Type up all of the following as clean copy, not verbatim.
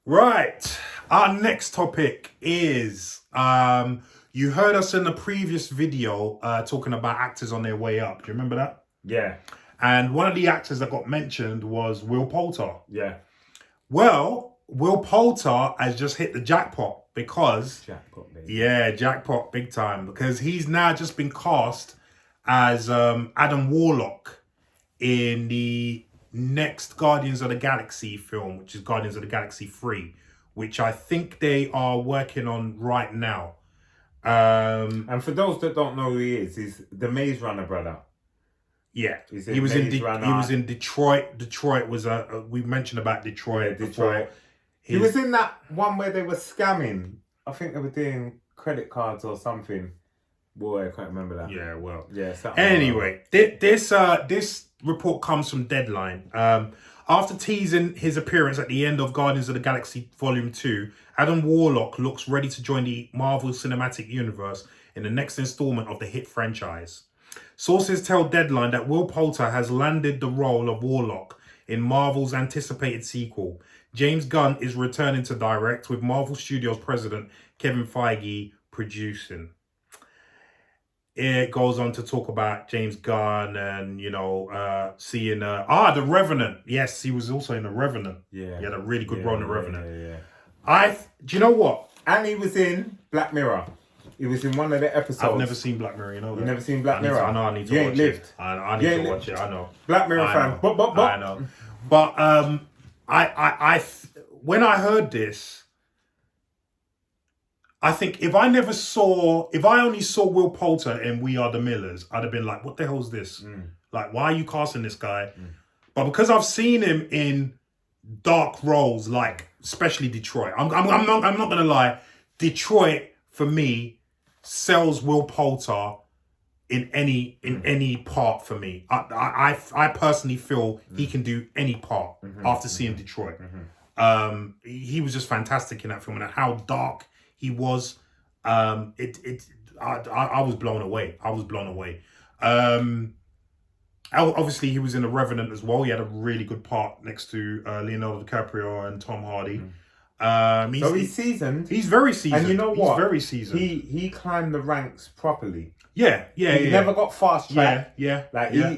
Right, our next topic is, you heard us in the previous video talking about actors on their way up. Do you remember that? Yeah. And one of the actors that got mentioned was Will Poulter. Yeah. Well, Will Poulter has just hit the jackpot because... Jackpot, baby. Yeah, jackpot big time. Because he's now just been cast as Adam Warlock in the next Guardians of the Galaxy film, which is Guardians of the Galaxy 3, which I think they are working on right now. And for those that don't know who he is, he's the Maze Runner brother. Yeah, he was in Detroit. Detroit was we mentioned about Detroit. Yeah, Detroit. He was in that one where they were scamming. I think they were doing credit cards or something. Boy, I can't remember that. Yeah, well. Yeah. Anyway, this report comes from Deadline. After teasing his appearance at the end of Guardians of the Galaxy Volume 2, Adam Warlock looks ready to join the Marvel Cinematic Universe in the next installment of the hit franchise. Sources tell Deadline that Will Poulter has landed the role of Warlock in Marvel's anticipated sequel. James Gunn is returning to direct, with Marvel Studios president Kevin Feige producing. It goes on to talk about James Gunn and, seeing... The Revenant. Yes, he was also in The Revenant. Yeah. He had a really good role in The Revenant. Yeah. Do you know what? And he was in Black Mirror. He was in one of the episodes. I've never seen Black Mirror, you know that. You've never seen Black Mirror? I know I need to you watch ain't lived. it. I need to watch it, I know. Black Mirror fan. I know. But I when I heard this, I think if I only saw Will Poulter in We Are the Millers, I'd have been like, what the hell's this? Like, why are you casting this guy? But because I've seen him in dark roles, like especially Detroit, I'm not gonna lie, Detroit for me sells Will Poulter in any part for me. I personally feel he can do any part after seeing Detroit. He was just fantastic in that film, and how dark he was. I was blown away. Obviously, he was in The Revenant as well. He had a really good part next to Leonardo DiCaprio and Tom Hardy. So he's seasoned. He's very seasoned. And you know what? He's very seasoned. He climbed the ranks properly. Yeah. He never got fast track. Yeah.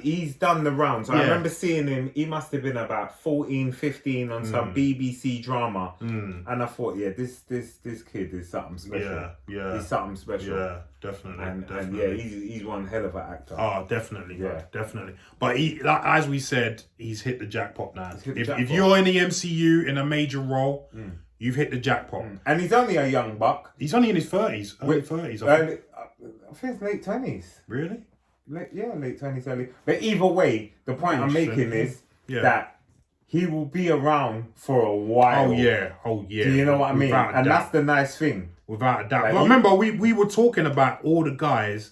He's done the rounds. I remember seeing him, he must have been about 14, 15 on some BBC drama. And I thought, this kid is something special. Yeah. He's something special. Yeah, definitely. And yeah, he's one hell of an actor. Oh, definitely. Yeah. Definitely. But as we said, he's hit the jackpot now. If you're in the MCU in a major role, you've hit the jackpot. And he's only a young buck. He's only in his 30s. Early 30s, I think it's late 20s. Really? Late 20s, early. But either way, the point I'm making is that he will be around for a while. Oh, yeah. Do you know what I mean? And that's the nice thing. Without a doubt. Well, remember, we were talking about all the guys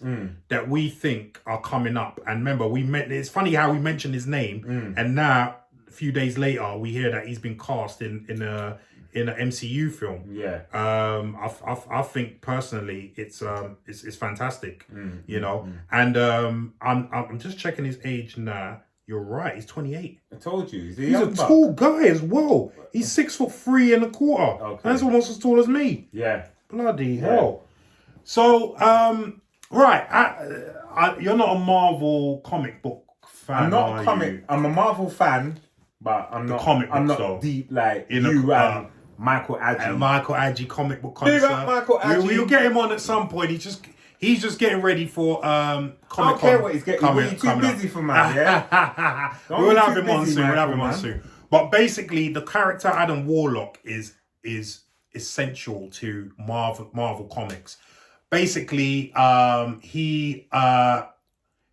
that we think are coming up. And remember, it's funny how we mentioned his name. And now, a few days later, we hear that he's been cast in an MCU film. Yeah. I think personally it's fantastic. And I'm just checking his age now. You're right, he's 28. I told you, he's a tall guy as well. He's 6'3 1/4. Okay. That's almost as tall as me. Yeah. Bloody hell. So right, you're not a Marvel comic book fan. I'm not a comic. I'm a Marvel fan, but I'm not. I'm not deep like you and Michael Adji. Michael Adji comic book concert. Big up Michael Adji. We'll get him on at some point. He's just getting ready for Comic Con. I don't care what he's getting. He's too busy for man. Yeah. We'll have him on soon. But basically, the character Adam Warlock is essential to Marvel Comics. Basically, he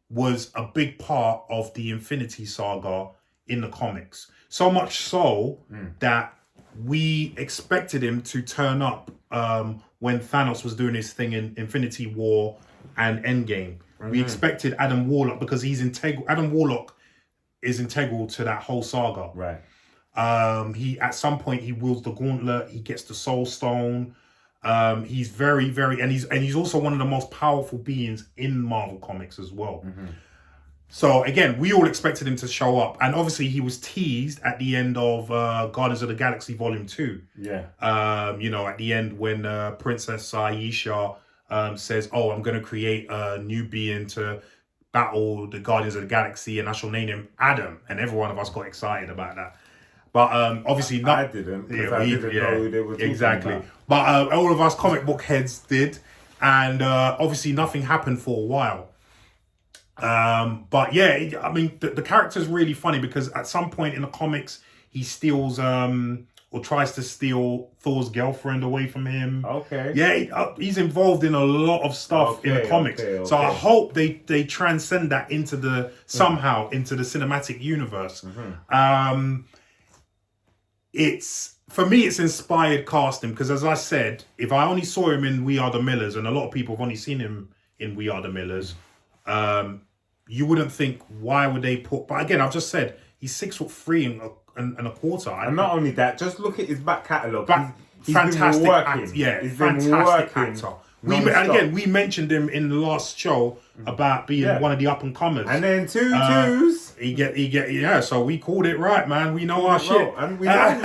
was a big part of the Infinity Saga in the comics. So much so that we expected him to turn up when Thanos was doing his thing in Infinity War and Endgame. We expected Adam Warlock because he's integral. Adam Warlock is integral to that whole saga. Right. He at some point he wields the gauntlet. He gets the Soul Stone. He's very, very, and he's also one of the most powerful beings in Marvel Comics as well. Mm-hmm. So again, we all expected him to show up, and obviously he was teased at the end of Guardians of the Galaxy Volume 2. Yeah. You know, at the end when Princess Aisha says, "Oh, I'm going to create a new being to battle the Guardians of the Galaxy, and I shall name him Adam," and every one of us got excited about that. But obviously not. I didn't, because I didn't know who they were talking about. But all of us comic book heads did, and obviously nothing happened for a while. But yeah, I mean, the character's really funny because at some point in the comics, he steals or tries to steal Thor's girlfriend away from him. Okay. Yeah, he's involved in a lot of stuff in the comics. So I hope they transcend that into the somehow into the cinematic universe. Mm-hmm. It's for me, it's inspired casting because, as I said, if I only saw him in We Are the Millers, and a lot of people have only seen him in We Are the Millers, you wouldn't think why would they put. But again, I've just said he's 6'3" and a quarter. And not only that, just look at his back catalogue. He's fantastic been working. actor. Yeah, he's fantastic been actor. We mentioned him in the last show about being one of the up and comers. And then twos. He get. So we called it right, man. We know our shit, and we know who's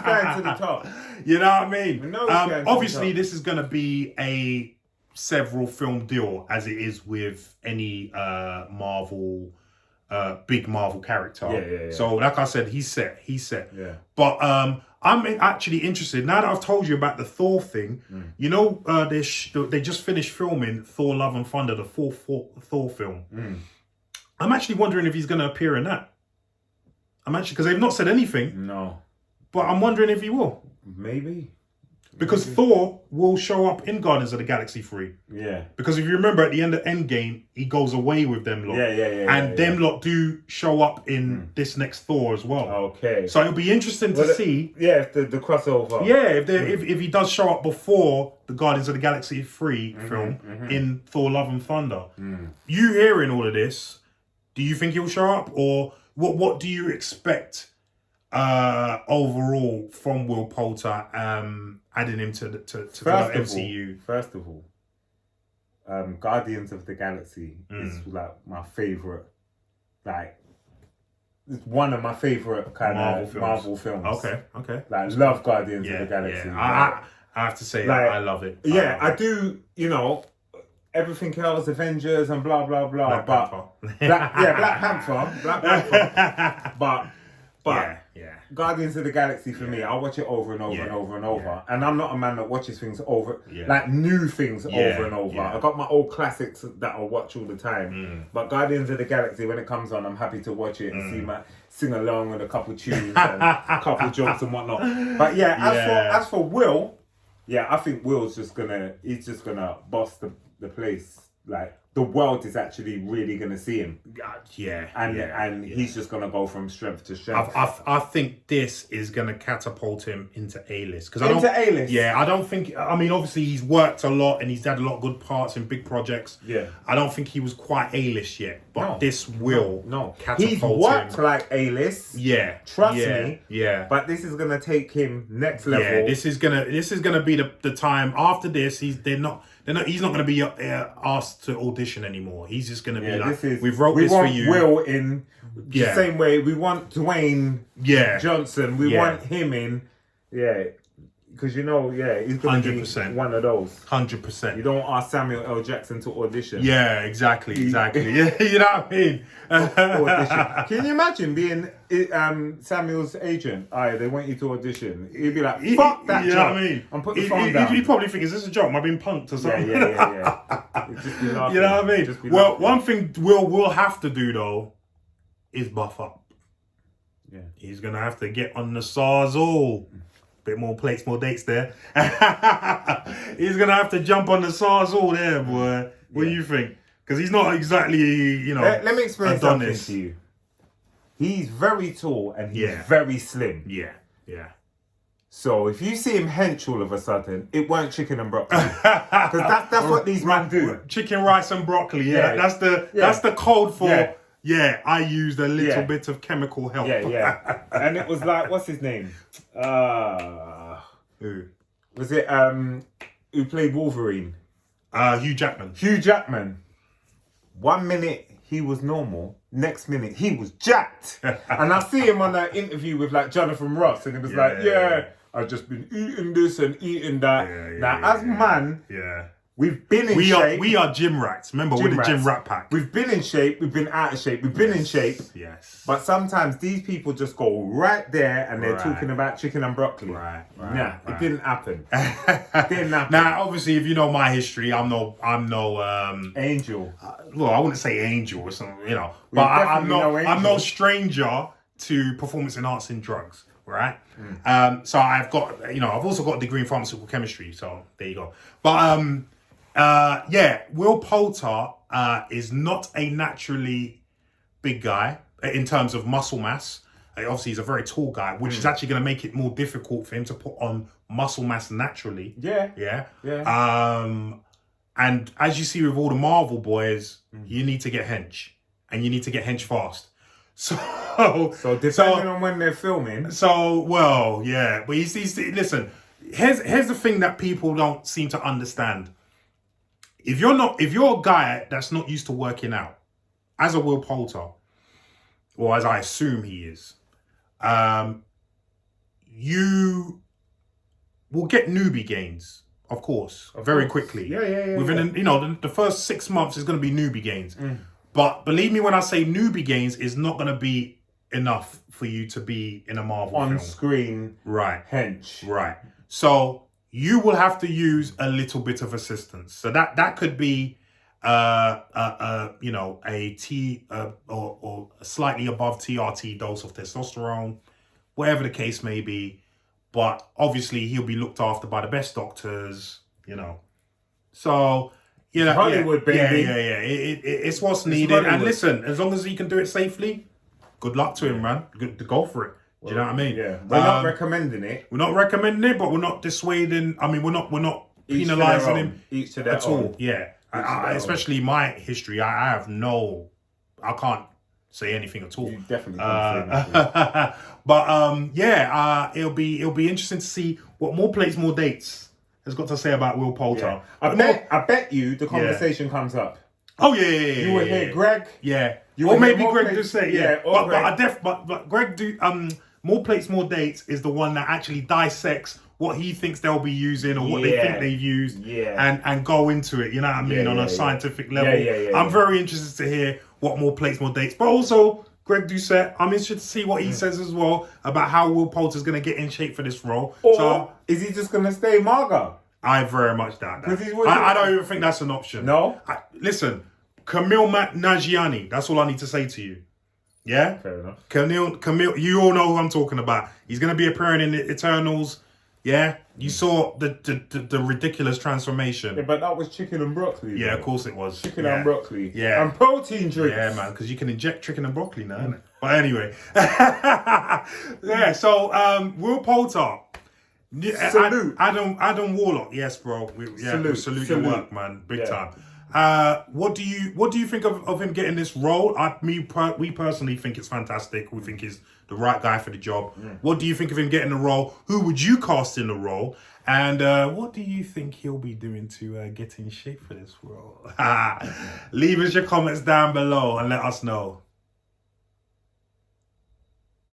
going to the top. You know what I mean? We know who's going to the top. Obviously, this is going to be a several film deal, as it is with any Marvel. Big Marvel character. Yeah. So, like I said, he's set. Yeah. But I'm actually interested now that I've told you about the Thor thing. You know, they just finished filming Thor: Love and Thunder, the fourth Thor film. I'm actually wondering if he's going to appear in that. I'm actually because they've not said anything. No. But I'm wondering if he will. Maybe. Because Thor will show up in Guardians of the Galaxy 3. Yeah. Because if you remember at the end of Endgame, he goes away with them lot. Yeah. And them lot do show up in this next Thor as well. Okay. So it'll be interesting to see. Yeah, if the crossover. Yeah, if he does show up before the Guardians of the Galaxy 3 film in Thor: Love and Thunder. You hearing all of this, do you think he'll show up? Or what do you expect overall from Will Poulter adding him to the MCU? First of all, Guardians of the Galaxy is like my favourite, it's one of my favourite kind of Marvel films. Okay. Like, love Guardians of the Galaxy. Yeah. I have to say, I love it. I do, everything else, Avengers and blah, blah, blah. Black Panther. But Guardians of the Galaxy for me, I watch it over and over and over and over. And I'm not a man that watches things over, like new things over and over. I got my old classics that I watch all the time. But Guardians of the Galaxy, when it comes on, I'm happy to watch it and sing along with a couple tunes and a couple jokes and whatnot. But as for Will, I think Will's just gonna boss the place. Like, the world is actually really going to see him. And he's just going to go from strength to strength. I think this is going to catapult him into A-list. A-list? Yeah, I don't think... I mean, obviously, he's worked a lot and he's had a lot of good parts in big projects. Yeah. I don't think he was quite A-list yet, but this will catapult him. He's worked like A-list. Yeah. Trust me. Yeah. But this is going to take him next level. Yeah, this is gonna be the time. After this, he's not going to be asked to audition anymore. He's just going to be like, we wrote this for you. We want Will in the same way. We want Dwayne Johnson. We want him in. Yeah. Because he's going to be one of those. 100%. You don't ask Samuel L. Jackson to audition. Yeah, exactly. Yeah, you know what I mean? Audition. Can you imagine being Samuel's agent? They want you to audition. He'd be like, fuck that job. You know what I mean? And put the phone down. He'd probably think, is this a joke? Am I being punked or something? Yeah. Just be laughing. You know what I mean? Well, one thing we'll have to do, though, is buff up. Yeah. He's going to have to get on the Sawzall. Bit more plates, more dates there. He's going to have to jump on the Sawzall there, boy. What do you think? Because he's not exactly, Let me explain something to you. He's very tall and he's very slim. Yeah. So if you see him hench all of a sudden, it weren't chicken and broccoli. Because that's what these men do. Chicken, rice and broccoli, That's the code for... Yeah, I used a little bit of chemical help. Yeah. And it was like, what's his name? Who? Was it who played Wolverine? Hugh Jackman. Hugh Jackman. 1 minute he was normal, next minute he was jacked. And I see him on that interview with like Jonathan Ross, and he was like, I've just been eating this and eating that. As man, we've been in shape. We are gym rats. Remember, we're the gym rat pack. We've been in shape. We've been out of shape. We've been in shape. Yes. But sometimes these people just go right there and they're talking about chicken and broccoli. It didn't happen. It didn't happen. Now, obviously, if you know my history, I'm no angel. Well, I wouldn't say angel or something, but I'm no stranger to performance enhancing drugs. Right. So I've got, I've also got a degree in pharmaceutical chemistry. So there you go. But Will Poulter is not a naturally big guy in terms of muscle mass. Obviously, he's a very tall guy, which is actually going to make it more difficult for him to put on muscle mass naturally. Yeah. And as you see with all the Marvel boys, you need to get hench, and you need to get hench fast. So depending on when they're filming. But listen, here's the thing that people don't seem to understand. If you're a guy that's not used to working out, as a Will Poulter, or as I assume he is, you will get newbie gains, of course, very quickly. Within the first 6 months is going to be newbie gains. But believe me when I say newbie gains is not going to be enough for you to be in a Marvel film. On screen, hench. Right. So you will have to use a little bit of assistance. So that could be a or slightly above TRT dose of testosterone, whatever the case may be. But obviously he'll be looked after by the best doctors, So Hollywood, baby. It's what's needed. Hollywood. And listen, as long as he can do it safely, good luck to him, man. Good to go for it. Do you know what I mean? Yeah. We're not recommending it. We're not recommending it, but we're not dissuading. I mean, we're not penalising him at all. Yeah. Especially my history, I can't say anything at all. You definitely can't say anything. But it'll be interesting to see what More Plates, More Dates has got to say about Will Poulter. Yeah. I bet you the conversation comes up. Oh yeah. You will hear Greg. Yeah. Or maybe Greg do say But Greg do More Plates, More Dates is the one that actually dissects what he thinks they'll be using or what they think they've used and go into it, you know what I mean, on a scientific level. I'm very interested to hear what More Plates, More Dates. But also, Greg Doucette, I'm interested to see what he says as well about how Will Poulter's going to get in shape for this role. Or is he just going to stay Marga? I very much doubt that. I don't even think that's an option. No? Listen, Camille Nanjiani, that's all I need to say to you. Yeah? Fair enough. Camille, you all know who I'm talking about. He's going to be appearing in the Eternals. Yeah? You saw the ridiculous transformation. Yeah, but that was chicken and broccoli. Yeah, of course it was. Chicken and broccoli. Yeah. And protein drinks. Yeah, man, because you can inject chicken and broccoli now, innit? But anyway. So Will Poulter. Salute. Adam Warlock. Yes, bro. We salute your work, man. Big time. What do you think of him getting this role? We personally think it's fantastic. We think he's the right guy for the job. What do you think of him getting the role? Who would you cast in the role? And what do you think he'll be doing to get in shape for this role? Leave us your comments down below and let us know.